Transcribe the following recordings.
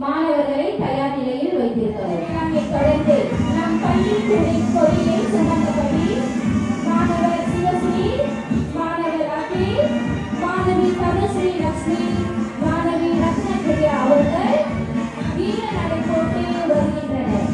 மாணவர்களை தயார் நிலையில் வைத்திருக்கிறோம். நம்மை தொடர்ந்து நம் பள்ளி கொடியை சுமந்தபடி மாணவர் சிவஸ்ரீ, மாணவர் அகில், மாணவி தனுஸ்ரீ லட்சுமி, மாணவி ரத்னபிரியா அவர்கள் வீர நடை போட்டு வருகின்றனர்.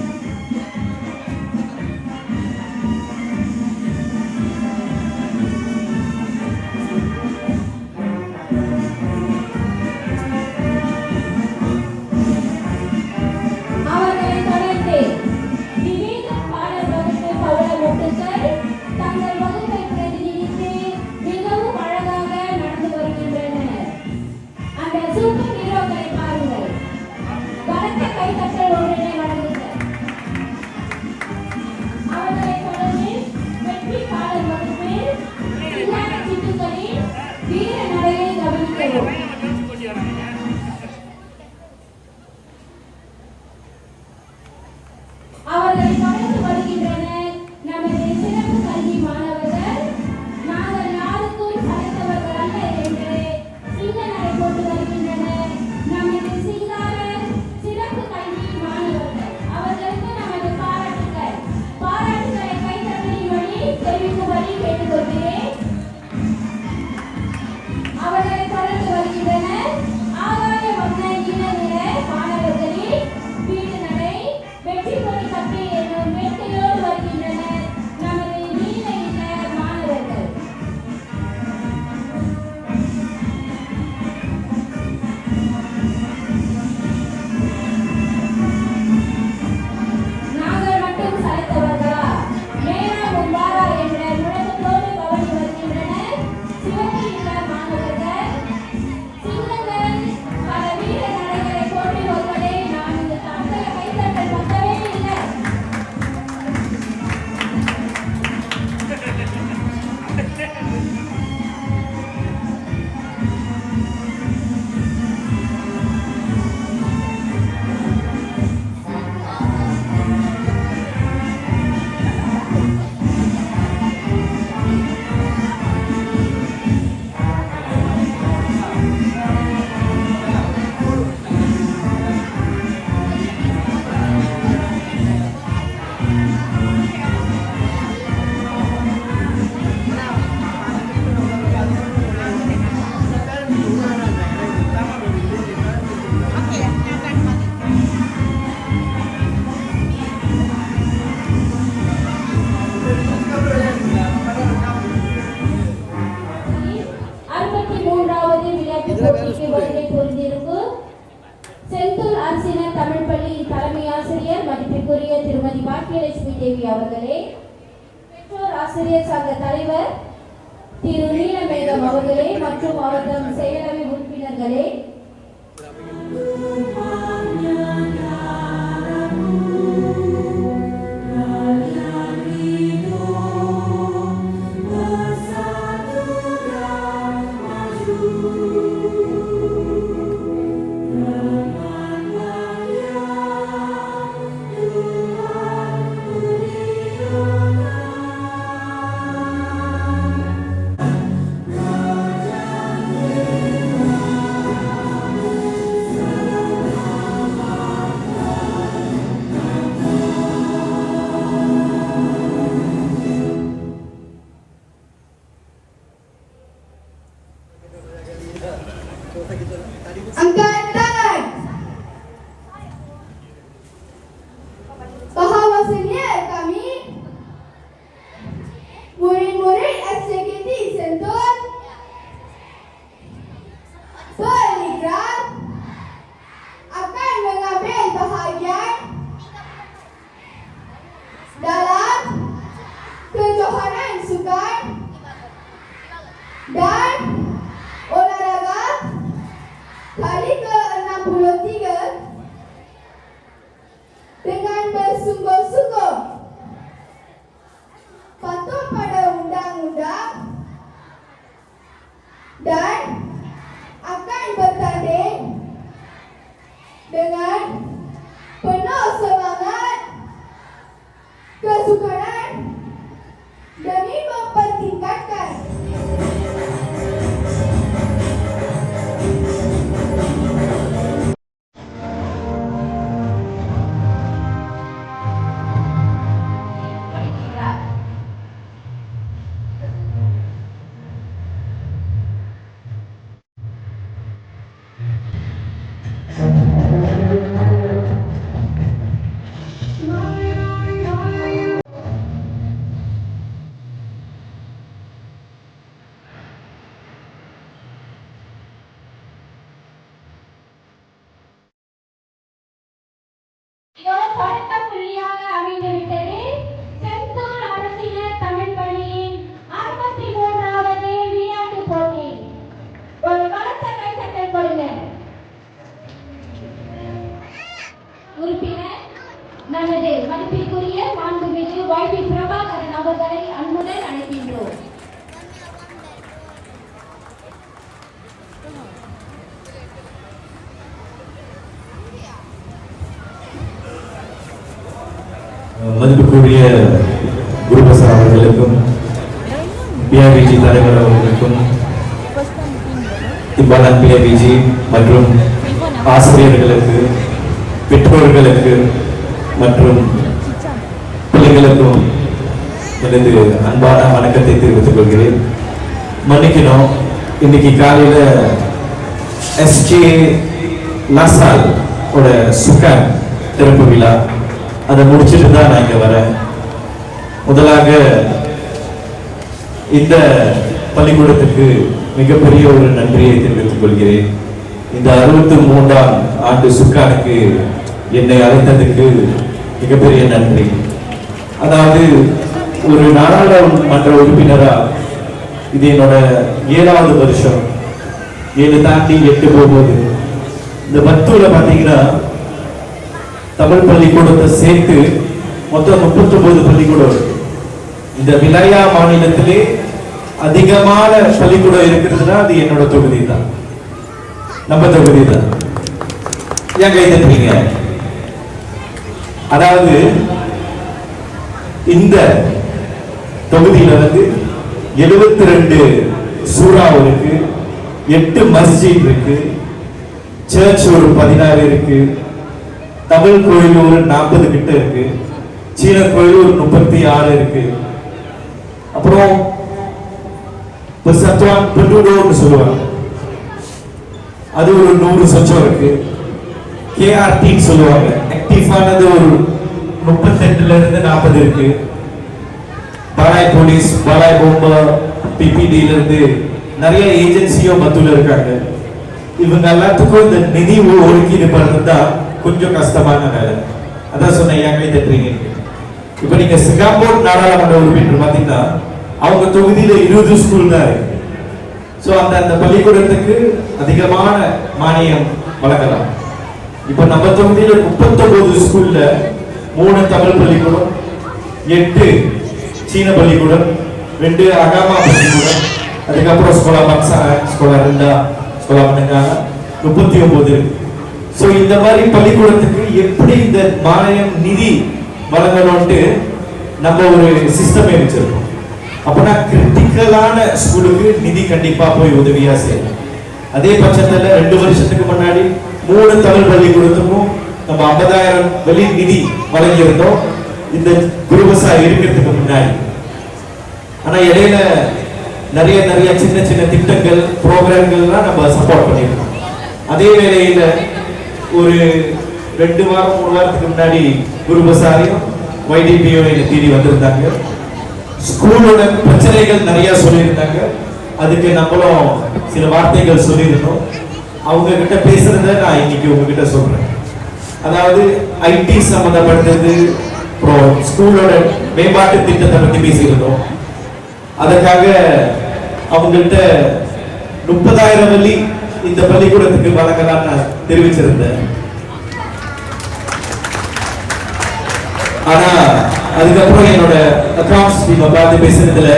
செந்தூர் அரசினர் தமிழ் பள்ளியின் தலைமை ஆசிரியர் மதிப்பிற்குரிய திருமதி பாக்கியலட்சுமி தேவி அவர்களே, பெற்றோர் ஆசிரியர் சங்க தலைவர் திரு நீலமேகம் அவர்களே மற்றும் அவர்தம் செயலவை உறுப்பினர்களே, இதோ தொடக்க புள்ளியாக அமைந்துவிட்டது செந்தூர் அரசினர் தமிழ் பள்ளியின் 63வது விளையாட்டு போட்டி. ஒரு பலத்த கைத்தட்டை கொடுங்க. உறுப்பினர் நமது மதிப்பிற்குரிய மாண்புமிகு YP பிரபாகரன் அவர்களை அன்புடன் அழைக்கின்றோம். மதிப்புக்குரிய குருபிரசாத் அவர்களுக்கும் பிஆர்விஜி தலைவர் அவர்களுக்கும் இம்பாலன் பிஆர்விஜி மற்றும் ஆசிரியர்களுக்கு பெற்றோர்களுக்கு மற்றும் பிள்ளைகளுக்கும் எனது அன்பான வணக்கத்தை தெரிவித்துக் கொள்கிறேன். மன்னிக்கணும், இன்னைக்கு காலையில எஸ்கே லாசால் ஓட சுகான் திறப்பு விழா அதை முடிச்சுட்டு தான் நான் இங்க வரேன். முதலாக இந்த பள்ளிக்கூடத்துக்கு மிகப்பெரிய ஒரு நன்றியை தெரிவித்துக் கொள்கிறேன். இந்த 63ஆம் ஆண்டு சுக்கானுக்கு என்னை அழைத்ததுக்கு மிகப்பெரிய நன்றி. அதாவது ஒரு நாடாளுமன்ற உறுப்பினரா இது என்னோட 7வது வருஷம். 7 தாண்டி 8 போகுது. இந்த 10ல பாத்தீங்கன்னா தமிழ் பள்ளிக்கூடத்தை சேர்த்து மொத்தம் 39 பள்ளிக்கூடம் இருக்கு. இந்த விளையா மாநிலத்திலே அதிகமான பள்ளிக்கூடம் இருக்கிறதுனா அது என்னோட தொகுதி தான், நம்ம தொகுதி தான். ஏன் கை தட்டுறீங்க? அதாவது இந்த தொகுதியில 72 சூறா இருக்கு, 8 மஸ்ஜித் இருக்கு, சர்ச் ஒரு 16 இருக்கு, தமிழ் கோயில் ஒரு 40 கிட்ட இருக்கு, சீன கோயில் ஒரு 36 இருக்கு. அப்புறம் சத்துவான் பெண்டூடோன்னு சொல்லுவாங்க, அது ஒரு 100 சொச்சம் இருக்கு. கேஆர்டின்னு சொல்லுவாங்க, ஆக்டிவானது ஒரு 38ல இருந்து 40 இருக்கு. பாலாய் போலீஸ், பாலாய் பொம்பா, பிபிடில இருந்து நிறைய ஏஜென்சியோ மத்துள்ள இருக்காங்க. இவங்க எல்லாத்துக்கும் இந்த நிதி ஒதுக்கீடு பண்றதா கொஞ்சம் கஷ்டமான வேலை. அதான் சொன்னேன், ஏன் கை தட்டுறீங்க? இப்ப நீங்க சிங்கப்பூர் நாடாளுமன்ற உறுப்பினர் பாத்தீங்கன்னா அவங்க தொகுதியில 20 ஸ்கூல் தான் இருக்கு. சோ அந்த பள்ளிக்கூடத்துக்கு அதிகமான மானியம் வழங்கலாம். இப்ப நம்ம தொகுதியில 39 ஸ்கூல்ல 3 தமிழ் பள்ளிக்கூடம், 8 சீன பள்ளிக்கூடம், 2 அகாமா பள்ளிக்கூடம், அதுக்கப்புறம் ஸ்கோலா பக்ஸா, ஸ்கோலா ரெண்டா, ஸ்கோலா பண்ணுங்க 39 இருக்கு. சோ இந்த மாதிரி பள்ளிக்கூடத்துக்கு எப்படி இந்த மானியம் நிதி வழங்கணும்ட்டு நம்ம ஒரு சிஸ்டமே வச்சிருக்கோம். அப்பனா கிரிட்டிக்கலான ஸ்கூலுக்கு நிதி கண்டிப்பா போய் உதவியா செய்யணும். அதே பட்சத்துல 2 வருஷத்துக்கு முன்னாடி 3 தமிழ் பள்ளிக்கூடத்துக்கும் நம்ம 50,000 வெளி நிதி வழங்கியிருந்தோம் இந்த குருபசா இருக்கிறதுக்கு முன்னாடி. ஆனா இடையில நிறைய சின்ன சின்ன திட்டங்கள் ப்ரோக்ராம்கள்லாம் நம்ம சப்போர்ட் பண்ணியிருக்கோம். அதே வேளையில ஒரு 2 வாரம் 3 வாரத்துக்கு முன்னாடி குருபசாரியும் YDPO தேடி வந்திருந்தாங்க. ஸ்கூலோட பிரச்சனைகள் நிறைய சொல்லியிருந்தாங்க. அதுக்கு நம்மளும் சில வார்த்தைகள் சொல்லியிருந்தோம். அவங்க கிட்ட பேசுறத நான் இன்னைக்கு உங்ககிட்ட சொல்றேன். அதாவது ஐடி சம்பந்தப்பட்டது, அப்புறம் ஸ்கூலோட மேம்பாட்டு திட்டத்தை பத்தி பேசியிருந்தோம். அதற்காக அவங்கள்ட்ட 30,000 வெள்ளி இந்த பள்ளிக்கூடத்துக்கு வழங்கலாம் நான் தெரிவிச்சிருந்தேன். ஆனா அதுக்கப்புறம் என்னோட அக்கவுண்ட்ஸ் டீமை பார்த்து பேசுறதுல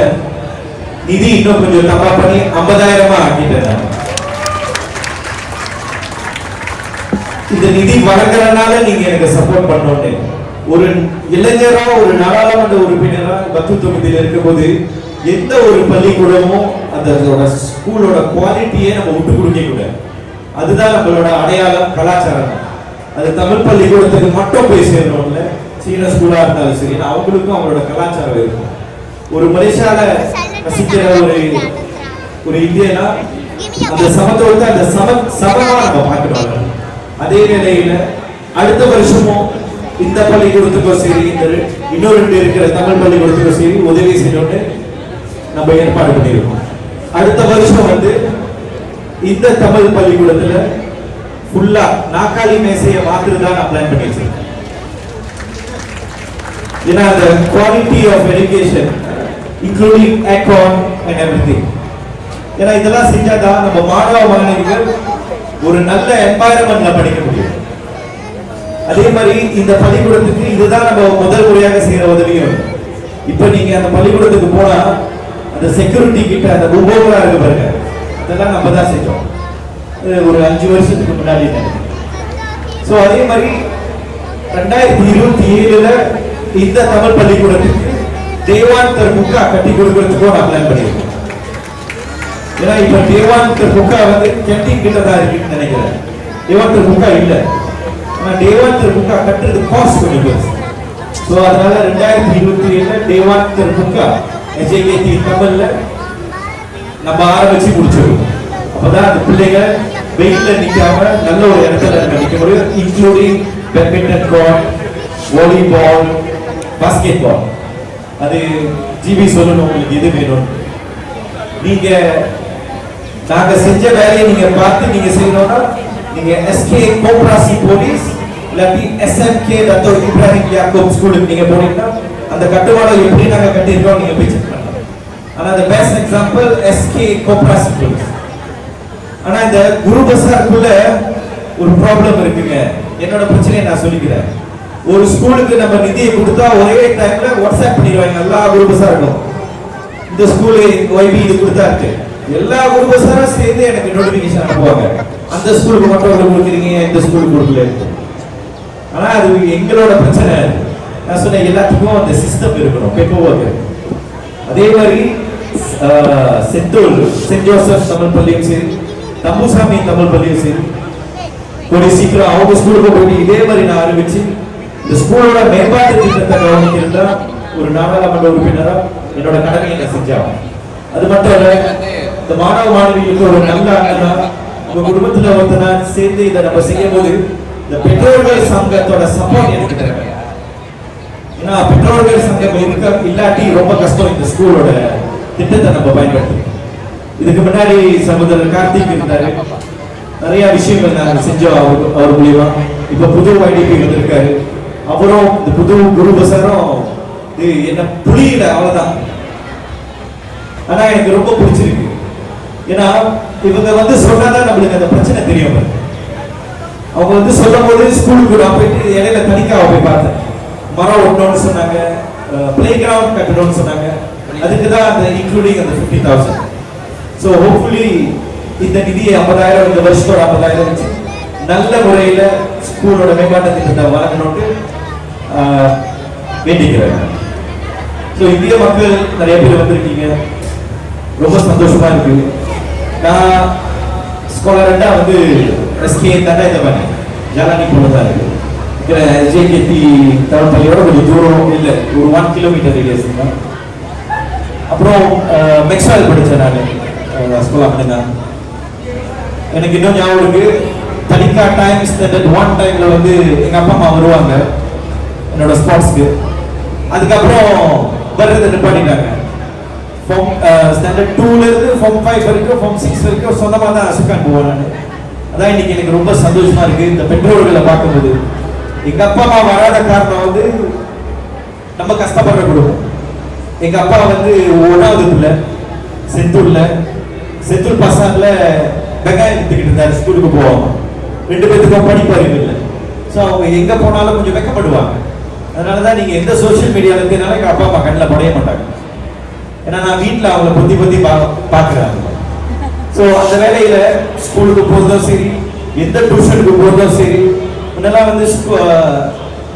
நிதி இன்னும் கொஞ்சம் தப்பா பண்ணி 50,000 ஆக்கிட்டேன். இந்த நிதி வழங்குறதுனால நீங்க எனக்கு சப்போர்ட் பண்ணோன்னு ஒரு இளைஞரா, ஒரு நாடாளுமன்ற உறுப்பினரா பத்து தொகுதியில் இருக்கும் போது எந்த ஒரு பள்ளிக்கூடமும் அதோட ஸ்கூலோட குவாலிட்டியை நம்ம விட்டு கொடுக்க கூடாது. அதுதான் நம்மளோட அடையாளம், கலாச்சாரம். அது தமிழ் பள்ளிக்கூடத்துக்கு மட்டும் போய் சேரணும்ல, சீன ஸ்கூலா இருந்தாலும் சரி, அவங்களுக்கும் அவங்களோட கலாச்சாரம் இருக்கும். ஒரு மலேசியால வசிக்கிற ஒரு இந்தியனா அந்த சமத்துவத்தை அந்த சமமா நம்ம பார்க்கணும். அதே வேளையில அடுத்த வருஷமும் இந்த பள்ளிக்கூடத்துக்கும் சரி, இன்னொரு 2 இருக்கிற தமிழ் பள்ளிக்கூடத்துக்கும் சரி உதவி செய்யணும்னு நம்ம ஏற்பாடு பண்ணியிருக்கோம். அடுத்த வருஷம் இந்த தமிழ் பள்ளிக்கூடத்துல ஃபுல்லா நாக்காளி மேசையை மாத்திரதான் நான் பிளான் பண்ணி வச்சிருக்கேன். ஏன்னா அந்த quality of education including account and everything. ஏன்னா இதெல்லாம் செஞ்சாதான் நம்ம மாணவ மாணவிகள் ஒரு நல்ல என்வாயரன்மெண்ட்ல படிக்க முடியும். அதே மாதிரி இந்த பள்ளிக்கூடத்துக்கு இதுதான் நம்ம முதல் முறையாக செய்யற உதவியும். இப்ப நீங்க அந்த பள்ளிக்கூடத்துக்கு போனா அந்த செக்யூரிட்டி கிட்ட அந்த உபோகரா இருக்கு பாருங்க, அதெல்லாம் நம்ம தான் செஞ்சோம் ஒரு 5 வருஷத்துக்கு முன்னாடி. ஸோ அதே மாதிரி 2027ல இந்த தமிழ் பள்ளிக்கூடத்துக்கு தேவாந்தர் புக்கா கட்டி கொடுக்கறதுக்கும் நான் பிளான் பண்ணியிருக்கேன். ஏன்னா இப்ப தேவாந்தர் புக்கா வந்து கேண்டீன் கிட்ட தான் இருக்குன்னு நினைக்கிறேன். தேவாந்தர் புக்கா இல்லை, ஆனா தேவாந்தர் புக்கா கட்டுறது காஸ்ட் கொஞ்சம் பெருசு. ஸோ அதனால 2027ல தேவாந்தர் புக்கா எஜேகேடி தமிழ்ல நம்ம ஆரம்பிச்சு முடிச்சிருக்கோம். அப்பதான் அந்த பிள்ளைங்க வெயிட்ல நிக்காம நல்ல ஒரு இடத்துல நிக்க முடியும். Including badminton court, volleyball, basketball. அது ஜிபி சொல்லணும் உங்களுக்கு எது வேணும். நீங்க நாங்க செஞ்ச வேலையை நீங்க பார்த்து நீங்க செய்யணும்னா நீங்க எஸ்கே கோப்ராசி போலீஸ் இல்லாட்டி எஸ்எம்கே தத்தோ இப்ராஹிம் யாக்கூப் ஸ்கூலுக்கு நீங்க போனீங்கன்னா அந்த கட்டுமானம் எப்படி நாங்க கட்டியிருக்கோம் நீங்க போய் செக் பண்ணலாம். ஆனா அந்த பெஸ்ட் எக்ஸாம்பிள் எஸ்கே கோப்ராசி போலீஸ். ஆனா இந்த குரு பசாருக்குள்ள ஒரு ப்ராப்ளம் இருக்குங்க. என்னோட பிரச்சனையை நான் சொல்லிக்கிறேன். ஒரு ஸ்கூலுக்கு நம்ம நிதியை கொடுத்தா ஒரே டைம்ல வாட்ஸ்அப் பண்ணிடுவாங்க எல்லா குரு பசாருக்கும். இந்த ஸ்கூலு ஒய்பி இது கொடுத்தா இருக்கு, எல்லா குரு பசாரும் சேர்ந்து எனக்கு நோட்டிபிகேஷன் அனுப்புவாங்க. அந்த ஸ்கூலுக்கு மட்டும் கொடுக்குறீங்க, இந்த ஸ்கூலுக்கு கொடுக்கல. ஆனா அது எங்களோட பிரச்சனை. நான் சொன்னேன் எல்லாத்துக்கும் அந்த சிஸ்டம் இருக்கணும், பேப்பர். அதே மாதிரி சென்ட் ஜோசப் தமிழ் பள்ளியும் சரி, தம்புசாமி தமிழ் பள்ளியும் சரி, கூடிய சீக்கிரம் அவங்க ஸ்கூலுக்கு போய் இதே மாதிரி நான் ஆரம்பிச்சு இந்த ஸ்கூலோட மேம்பாட்டு திட்டத்தை கவனிக்கிறதா ஒரு நாடாளுமன்ற உறுப்பினரா என்னோட கடமையை நான் செஞ்சாகும். அது மட்டும் இல்ல, இந்த மாணவ மாணவிகளுக்கு ஒரு நல்ல அண்ணனா உங்க குடும்பத்துல ஒருத்தனா சேர்ந்து இதை நம்ம செய்யும் போது இந்த பெற்றோர்கள் சங்கத்தோட சப்போர்ட் எனக்கு தேவை. ஏன்னா பெற்றோர்கள் சங்கம் இல்லாட்டி ரொம்ப கஷ்டம் இந்த ஸ்கூலோட திட்டத்தை நம்ம பயன்படுத்தி. இதுக்கு முன்னாடி சகோதரர் கார்த்திக் இருந்தாரு, நிறைய விஷயங்கள் நாங்கள் செஞ்சோம் அவர் மூலியமா. இப்ப புது ஐடிபி வந்திருக்காரு, அவரும் இந்த புது குரு பசாரும் என்ன புரியல அவ்வளவுதான். ஆனா எனக்கு ரொம்ப பிடிச்சிருக்கு. ஏன்னா இவங்க வந்து சொன்னாதான் நம்மளுக்கு அந்த பிரச்சனை தெரியும். அவங்க வந்து சொல்லும் போது ஸ்கூலுக்கு நான் போயிட்டு இடையில தனிக்காக போய் பார்த்தேன். மரம் ஒட்டணும்னு சொன்னாங்க, பிளே கிரவுண்ட் கட்டணும்னு சொன்னாங்க. அதுக்கு தான் அந்த இன்க்ளூடிங் அந்த 50,000. ஸோ ஹோப்ஃபுல்லி இந்த நிதியை 50,000 இந்த வருஷத்தோட 50,000 வச்சு நல்ல முறையில் ஸ்கூலோட மேம்பாட்டு திட்டத்தை வழங்கணும்னு வேண்டிக்கிறேன். ஸோ இந்திய மக்கள் நிறைய பேர் வந்திருக்கீங்க, ரொம்ப சந்தோஷமா இருக்கு. நான் ஸ்காலர்டா வந்து எஸ்கே தானே இதை பண்ணேன், ஜாலானி போனதா இருக்கு. ஜேகேடி தமிழ் பள்ளியோட கொஞ்சம் தூரம் இல்லை, ஒரு 1 கிலோமீட்டர் ரேடியஸ் தான். அப்புறம் மெக்ஸால் படித்தேன் நான் ஸ்கூல். அப்படிதான் எனக்கு இன்னும் ஞாபகம் இருக்கு. தனிக்கா டைம் ஸ்டாண்டர்ட் 1 டைம்ல வந்து எங்க அப்பா அம்மா வருவாங்க என்னோட ஸ்போர்ட்ஸ்க்கு. அதுக்கப்புறம் வர்றது நிப்பாட்டிட்டாங்க. ஸ்டாண்டர்ட் 2ல இருந்து ஃபார்ம் 5 வரைக்கும், ஃபார்ம் 6 வரைக்கும் சொந்தமா தான் சுக்கான் போவேன் நான். அதான் இன்னைக்கு எனக்கு ரொம்ப சந்தோஷமா இருக்கு இந்த பெற்றோர்களை பார்க்கும்போது. எங்க அப்பா அம்மா வராத காரணம் வந்து நம்ம கஷ்டப்படுற குடும்பம். எங்க அப்பா வந்து 1வது பிள்ளை, செந்தூர் பசார்ல வெங்காயம் வித்துக்கிட்டு இருந்தாரு. ஸ்கூலுக்கு போவாங்க, 2 பேருக்கும் படிப்பறிவு இல்லை. ஸோ அவங்க எங்க போனாலும் கொஞ்சம் வெக்கப்படுவாங்க. அதனாலதான் நீங்க எந்த சோசியல் மீடியால இருக்கனால எங்க அப்பா அம்மா கண்ணில் படைய மாட்டாங்க. ஏன்னா நான் வீட்டில் அவங்கள பத்தி பார்க்குறாங்க. ஸோ அந்த வேலையில ஸ்கூலுக்கு போகிறதும் சரி, எந்த டியூஷனுக்கு போகிறதும் சரி. முன்னெல்லாம் வந்து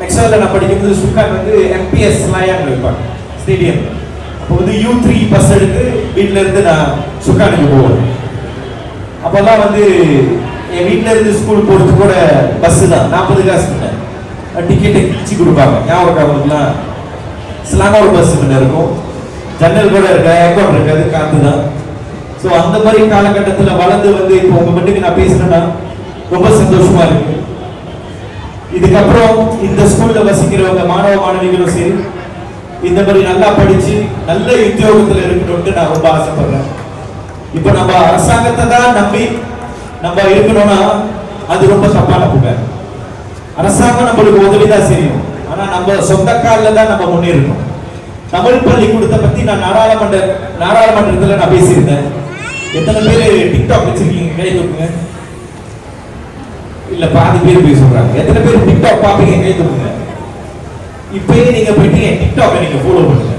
மெக்ஸாலில் நான் படிக்கும்போது சுக்கான் வந்து எம்பிஎஸ் லாயான்னு வைப்பாங்க ஸ்டேடியம். அப்போ வந்து U3 பஸ் எடுத்து வீட்டில இருந்து நான் சுக்கானுக்கு போவேன். அப்பெல்லாம் வந்து என் வீட்டில இருந்து ஸ்கூல் போகிறது கூட பஸ் தான், 40 காசு டிக்கெட்டை கிழிச்சு கொடுப்பாங்க. ஞாபகம் அவங்களுக்குலாம் ஸ்லாங்கோட பஸ் முன்ன இருக்கும், ஜன்னல் கூட இருக்க, ஏர்கான் இருக்காது, காத்து தான். ஸோ அந்த மாதிரி காலகட்டத்தில் வளர்ந்து வந்து இப்போ உங்க மட்டுக்கு நான் பேசுறேன்னா ரொம்ப சந்தோஷமா இருக்கு. இதுக்கப்புறம் இந்த ஸ்கூல்ல வசிக்கிறவங்க மாணவ மாணவிகளும் சரி இந்த மாதிரி நல்லா படிச்சு நல்ல உத்தியோகத்தில் இருக்கணும்னு நான் ரொம்ப ஆசைப்படுறேன். இப்போ நம்ம அரசாங்கத்தை தான் நம்பி நம்ம இருக்கணும்னா அது ரொம்ப தப்பான புகார். அரசாங்கம் நம்மளுக்கு உதவிதான் செய்யும், ஆனா ஆனா நம்ம சொந்த காலில் தான் நம்ம முன்னேறணும். தமிழ் பள்ளிக்கூடத்தை பத்தி நான் நாடாளுமன்றத்துல நான் பேசியிருந்தேன். எத்தனை பேர் டிக்டாக் வச்சிருக்கீங்க? கை தூக்குங்க. இல்ல பாதி பேர் போய் சொல்றாங்க. எத்தனை பேர் டிக்டாக் பாப்பீங்க? கை தூக்குங்க. இப்பயே நீங்க போயிட்டு டிக்டாக்கை நீங்க ஃபாலோ பண்ணுங்க.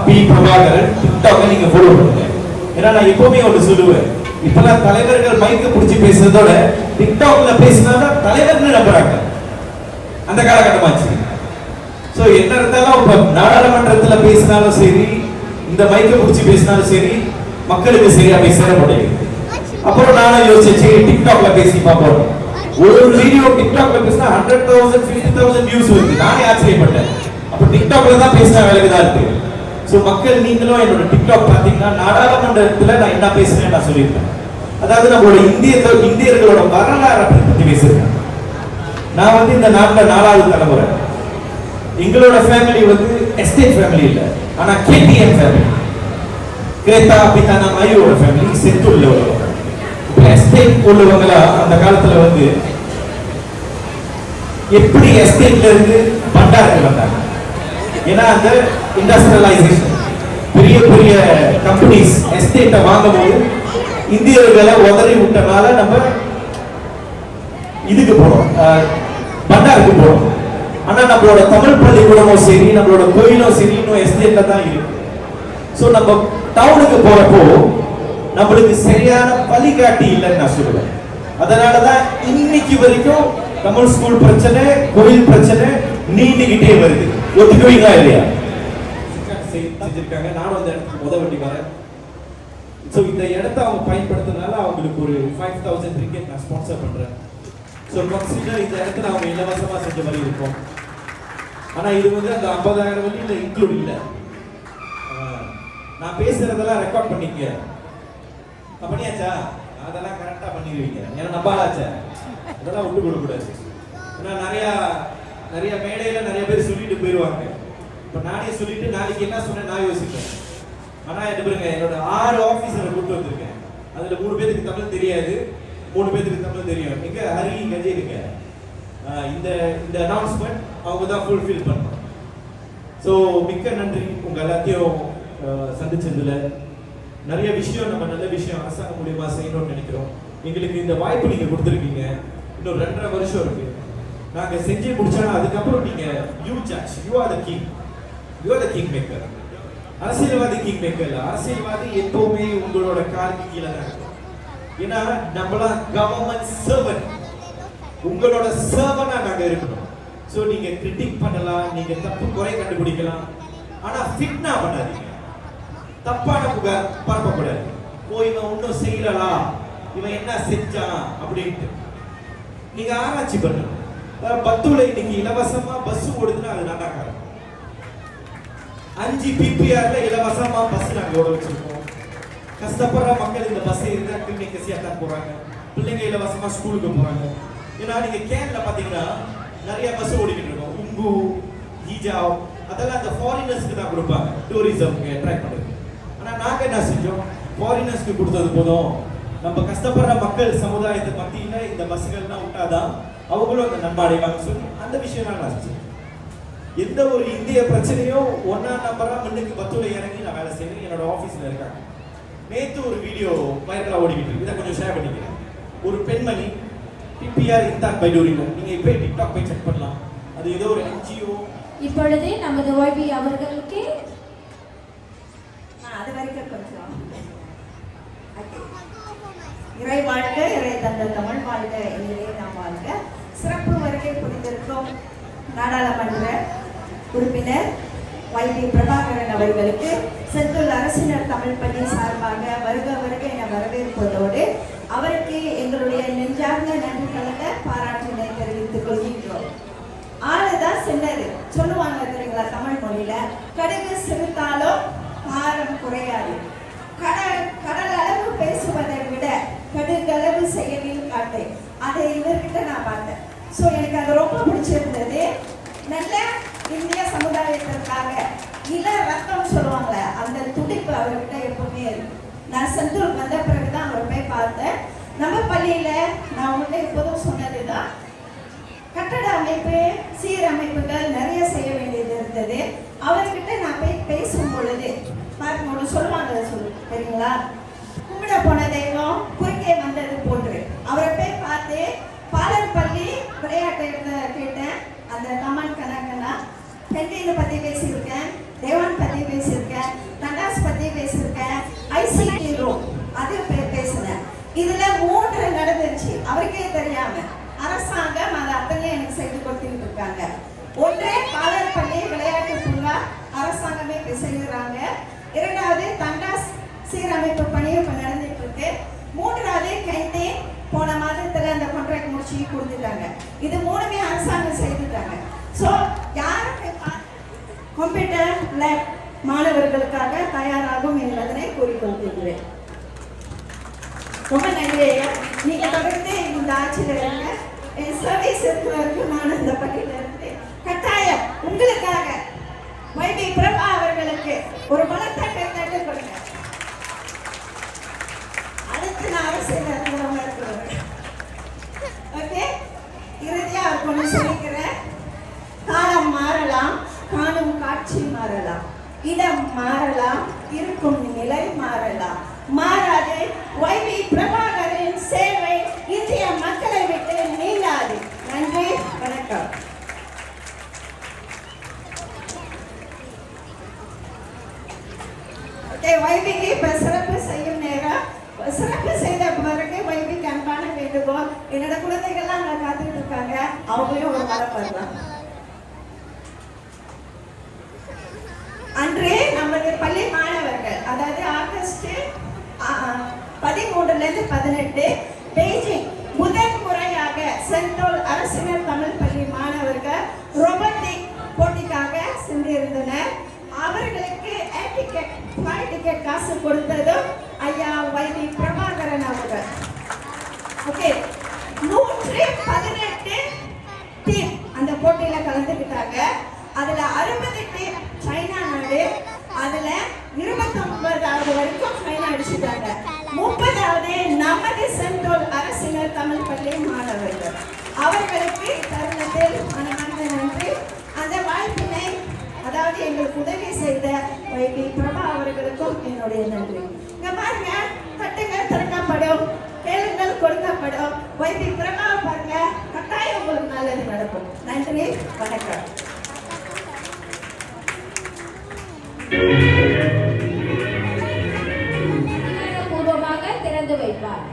பி பிரபாகரன் டிக்டாக்கை நீங்க ஃபாலோ பண்ணுங்க. ஏன்னா நான் எப்பவுமே ஒன்று சொல்லுவேன், இப்பெல்லாம் தலைவர்கள் மைக்க பிடிச்சி பேசுறதோட டிக்டாக்ல பேசினாதான் தலைவர்னு நம்புறாங்க. அந்த காலகட்டமாச்சு. சோ என்ன இருந்தாலும் இப்ப நாடாளுமன்றத்துல பேசினாலும் சரி, இந்த மைக்க பிடிச்சி பேசினாலும் சரி, மக்களுக்கு சரியா போய் சேர முடியாது. அப்புறம் நானும் யோசிச்சு டிக்டாக்ல பேசி பார்ப்போம். ஒரு வீடியோ டிக்டாக்ல பேசினா 100,000 50,000 வியூஸ் வருது. நானே ஆச்சரியப்பட்டேன். அப்ப டிக்டாக்ல தான் பேசினா வேலைக்கு தான் இருக்கு. சோ மக்கள் நீங்களும் என்னோட டிக்டாக் பாத்தீங்கன்னா நாடாளுமன்றத்துல நான் என்ன பேசுறேன் நான் சொல்லியிருக்கேன். அதாவது நம்மளோட இந்தியர்களோட வரலாறை பத்தி பேசுறேன். நான் வந்து இந்த நாட்டுல 4வது தலைமுறை. எங்களோட ஃபேமிலி வந்து எஸ்டேட் ஃபேமிலி இல்ல, ஆனா கேடிஎம் ஃபேமிலி. கிரேத்தா பிதானா மாயோட ஃபேமிலி செந்தூர்ல உள்ளவங்க. எஸ்டேட் உள்ளவங்களா அந்த காலத்துல வந்து எப்படி எஸ்டேட்ல இருந்து பண்டாருக்கு வந்தாங்க. ஏன்னா அந்த இண்டஸ்ட்ரியலைசேஷன், பெரிய பெரிய கம்பெனிஸ் எஸ்டேட்டை வாங்கும்போது இந்தியர்களை உதறி விட்டனால நம்ம இதுக்கு போனோம், பண்டாருக்கு போனோம். ஆனா நம்மளோட தமிழ் பள்ளிக்கூடமும் சரி, நம்மளோட கோயிலும் சரி இன்னும் எஸ்டேட்ல தான் இருக்கு. சோ நம்ம டவுனுக்கு போறப்போ நம்மளுக்கு சரியான வழிகாட்டி இல்லைன்னு நான் சொல்லுவேன். அதனாலதான் இன்னைக்கு வரைக்கும் தமிழ் ஸ்கூல் பிரச்சனை, கோயில் பிரச்சனை நீண்டுகிட்டே வருது. ஒத்துக்குவீங்களா இல்லையா? செஞ்சிருக்காங்க. நானும் அந்த இடத்துக்கு உதவட்டி வரேன். சோ இந்த இடத்தை அவங்க பயன்படுத்தினால அவங்களுக்கு ஒரு 5,000 ரிங்கெட் நான் ஸ்பான்சர் பண்றேன். சோ கன்சிடர் இந்த இடத்துல அவங்க இலவசமா செஞ்ச மாதிரி இருக்கும். ஆனா இது வந்து அந்த 50,000 வழியில இன்க்ளூட் இல்ல. நான் பேசுறதெல்லாம் ரெக்கார்ட் பண்ணிக்க. பண்ணியாச்சா? அதெல்லாம் கரெக்டா பண்ணிடுவீங்க. ஏன்னா நம்பாலாச்சா? அதெல்லாம் விட்டு கொடுக்க கூடாது. ஏன்னா நிறைய மேடையில நிறைய பேர் சொல்லிட்டு போயிடுவாங்க. இப்ப நானே சொல்லிட்டு நாளைக்கு என்ன சொன்னேன் நான் யோசிப்பேன். ஆனா என்ன பாருங்க, என்னோட 6 ஆபீசரை கூட்டு வந்திருக்கேன். அதுல 3 பேருக்கு தமிழ் தெரியாது, 3 பேருக்கு தமிழ் தெரியும். எங்க ஹரி கஜே இருக்க இந்த அனௌன்ஸ்மெண்ட் அவங்க தான் ஃபுல்ஃபில் பண்ணணும். ஸோ மிக்க நன்றி உங்க எல்லாத்தையும் சந்திச்சதுல. நிறைய விஷயம் நம்ம நல்ல விஷயம் அரசாங்கம் மூலியமா செய்யணும்னு நினைக்கிறோம். எங்களுக்கு இந்த வாய்ப்பு நீங்க கொடுத்துருக்கீங்க. இன்னும் 2.5 வருஷம் இருக்கு. நாங்க செஞ்சு முடிச்சா அதுக்கப்புறம் நீங்க you judge, you are the king, you are the king maker. அரசியல்வாதி கிங் மேக்கர் இல்ல. அரசியல்வாதி எப்பவுமே உங்களோட காலுக்கு கீழே தான் இருக்கும். ஏன்னா நம்மளாம் கவர்மெண்ட் சர்வன்ட், உங்களோட சர்வனா நாங்க இருக்கணும். சோ நீங்க கிரிட்டிக் பண்ணலாம், நீங்க தப்பு குறை கண்டுபிடிக்கலாம், ஆனா ஃபிட்னா பண்ணாதீங்க. தப்பான புகார் பரப்பக்கூடாது. இவன் ஒன்னும் செய்யலா, இவன் என்ன செஞ்சான் அப்படின்ட்டு நீங்க ஆராய்ச்சி பண்ணணும். பத்துல இன்னைக்கு இலவசமா பஸ் ஓடுதுன்னா அது நல்லா காரணம். 5 PPRல இலவசமா பஸ் நாங்க ஓட வச்சிருக்கோம். கஷ்டப்படுற மக்கள் இந்த பஸ் இருந்தா கிளினிக் சேட்டா போறாங்க, பிள்ளைங்க இலவசமா ஸ்கூலுக்கு போறாங்க. ஏன்னா நீங்க கேரளா பாத்தீங்கன்னா நிறைய பஸ் ஓடிக்கிட்டு இருக்கோம். உங்கு, ஹிஜாவ் அதெல்லாம் அந்த ஃபாரினர்ஸ்க்கு தான் கொடுப்பாங்க, டூரிசம்க்கு அட்ராக்ட் பண்றது. ஆனா நாங்க என்ன செஞ்சோம், ஃபாரினர்ஸ்க்கு கொடுத்தது போதும், நம்ம கஷ்டப்படுற மக்கள் சமுதாயத்தை மத்தியில இந்த பஸ்கள்லாம் விட்டாதான் அவங்களும் அந்த நன்மை அடைவாங்க சொல்லி அந்த விஷயம் நான் செஞ்சேன். எந்த ஒரு இந்திய பிரச்சனையும் ஒன்னா நம்பரா முன்னுக்கு பத்துல இறங்கி நான் வேலை செய்யறேன். என்னோட ஆபீஸ்ல இருக்காங்க. நேத்து ஒரு வீடியோ வைரலா ஓடிக்கிட்டு இருக்கு, இதை கொஞ்சம் ஷேர் பண்ணிக்கிறேன். ஒரு பெண்மணி PPR இன்தான் பைடூரில, நீங்க இப்ப டிக்டாக் போய் செக் பண்ணலாம். அது ஏதோ ஒரு NGO. இப்பொழுது நமது ஓய்வி அவர்களுக்கு அது வரைக்கும் கொஞ்சம் இறை வாழ்க, இறை தந்த தமிழ் வாழ்க, இறையே நாம் வாழ்க. சிறப்பு வருகை புரிந்திருக்கும் நாடாளுமன்ற உறுப்பினர் YB பிரபாகரன் அவர்களுக்கு செந்தூர் அரசினர் தமிழ் பள்ளி சார்பாக வருக வருக என வரவேற்பதோடு அவருக்கு எங்களுடைய நெஞ்சார்ந்த நன்றி கலந்த பாராட்டினை தெரிவித்துக் கொள்கின்றோம். ஆளுதான் சின்னது சொல்லுவாங்க தெரியுங்களா தமிழ் மொழியில, கடுகு சிறுத்தாலும் காரம் குறையாது. கடல் அளவு பேசுவதை விட கடுகளவு செயலில் காட்டு. அதை இவர்கிட்ட நான் பார்த்தேன். ஸோ எனக்கு அது ரொம்ப பிடிச்சிருந்தது. நல்ல இந்திய சமுதாயத்திற்காக இள ரத்தம் சொல்லுவாங்க, அந்த துடிப்பு அவர்கிட்ட எப்பவுமே இருக்கு. நான் செந்தூர் வந்த பிறகுதான் அவரை போய் பார்த்தேன். நம்ம பள்ளியில நான் உங்கள்கிட்ட எப்போதும் சொன்னதுதான், கட்டட அமைப்பு சீரமைப்புகள் நிறைய செய்ய வேண்டியது இருந்தது. அவர்கிட்ட நான் போய் பேசும் பொழுது பார்க்கும்போது சொல்லுவாங்க, சரிங்களா, கும்பிட போன தெய்வம் குறுக்கே வந்தது போன்று. அவரை போய் பார்த்து பாலர் பள்ளி விளையாட்டு கேட்டேன். அந்த கமான் கணக்கனா பெண்களை பற்றி பேசியிருக்கேன், தேவன் பற்றி பேசியிருக்கேன், தண்டாஸ் பற்றி பேசியிருக்கேன், ஐசிடி ரூம் அது பேசினேன். இதுல 3 நடந்துருச்சு அவருக்கே தெரியாம. அரசாங்கம் அதை அத்தனையும் எனக்கு செய்து கொடுத்துட்டு இருக்காங்க. ஒன்றே பாலர் பள்ளி விளையாட்டு பூங்கா அரசாங்கமே செய்யறாங்க. 2வது தண்டாஸ் சீரமைப்பு பணியும் இப்ப நடந்துட்டு இருக்கு. 3வது கேண்டீன் போன மாதத்துல அந்த கான்ட்ராக்ட் முடிச்சு கொடுத்துட்டாங்க. இது 3மே அரசாங்கம் செய்துட்டாங்க. ஸோ யாருக்கு கம்ப்யூட்டர் லேப் மாணவர்களுக்காக தயாராகும் என்பதனை கூறிக்கொள்கிறேன். ரொம்ப நன்றி ஐயா. நீங்க தொடர்ந்து இந்த ஆட்சியில் இருங்க. என் சர்வீஸ் இருக்கிறவருக்கு நான் இந்த பள்ளியில இருந்து கட்டாயம் உங்களுக்காக வைபி பிரபா அவர்களுக்கு ஒரு பலத்த கைத்தட்டு கொடுங்க. அடுத்து நான் அரசியல் இருக்கிறவங்க இருக்கிறவங்க. ஓகே, இறுதியா அவர் கொண்டு சொல்லிக்கிறேன். காலம் மாறலாம், காணும் காட்சி மாறலாம், இடம் மாறலாம், இருக்கும் நிலை மாறலாம், மாறாது வைபி பிரபாகரின் சேவை இந்திய மக்களை விட்டு நீங்காது. நன்றி, வணக்கம். வைபிக்கு இப்ப சிறப்பு செய்யும் நேரம். சிறப்பு செய்த பிறகு வைபிக்கு அன்பான வேண்டுகோள். என்னோட குழந்தைகள்லாம் அங்க காத்துட்டு இருக்காங்க, அவங்களையும் ஒரு மரம் வரலாம். அன்றே நமது பள்ளி மாணவர்கள், அதாவது ஆகஸ்ட் 13 to 18 பெய்ஜிங் முதல் முறையாக சென்ட்ரல் அரசினர் தமிழ் பள்ளி மாணவர்கள் ரோபோட்டிக் போட்டிக்காக சென்றிருந்தனர். அவர்களுக்கு ஃப்ளைட் டிக்கெட் காசு கொடுத்ததும் ஐயா வைபி பிரபாகரன் அவர்கள். ஓகே, 118 டீம் அந்த போட்டியில கலந்துக்கிட்டாங்க. அதுல 60 டீம் சைனா நாடு, அதுல 29வது வரைக்கும் சைனா அடிச்சுட்டாங்க. 30வது நமது சென்ட்ரல் அரசினர் தமிழ் பள்ளி மாணவர்கள். அவர்களுக்கு தருணத்தில் மனமார்ந்த நன்றி. அந்த வாய்ப்பினை, அதாவது எங்களுக்கு உதவி செய்த வைபி பிரபா அவர்களுக்கும் என்னுடைய நன்றி. இங்க பாருங்க, தட்டுங்கள் திறக்கப்படும், கேளுங்கள் கொடுக்கப்படும். வைபி பிரபா பாருங்க, கட்டாயம் உங்களுக்கு நல்லது நடக்கும். நன்றி, வணக்கம். பூர்வமாக திறந்து வைப்பார்.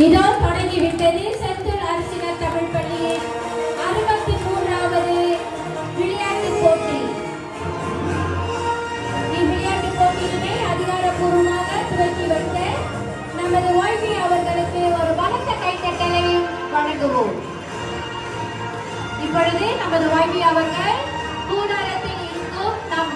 இதோ தொடங்கிவிட்டது சென்ட்ரல் அரசினர் தமிழ் பள்ளியின் 63வது விளையாட்டுப் போட்டி. இவ்விளையாட்டுப் போட்டியினை அதிகாரப்பூர்வமாக துவக்கி வைத்த நமது வைபி அவர்களுக்கு ஒரு பலத்த கைத்தட்டலை வழங்குவோம். இப்பொழுது நமது வைபி அவர்கள் கூடாரத்தில் இருக்கும் நம்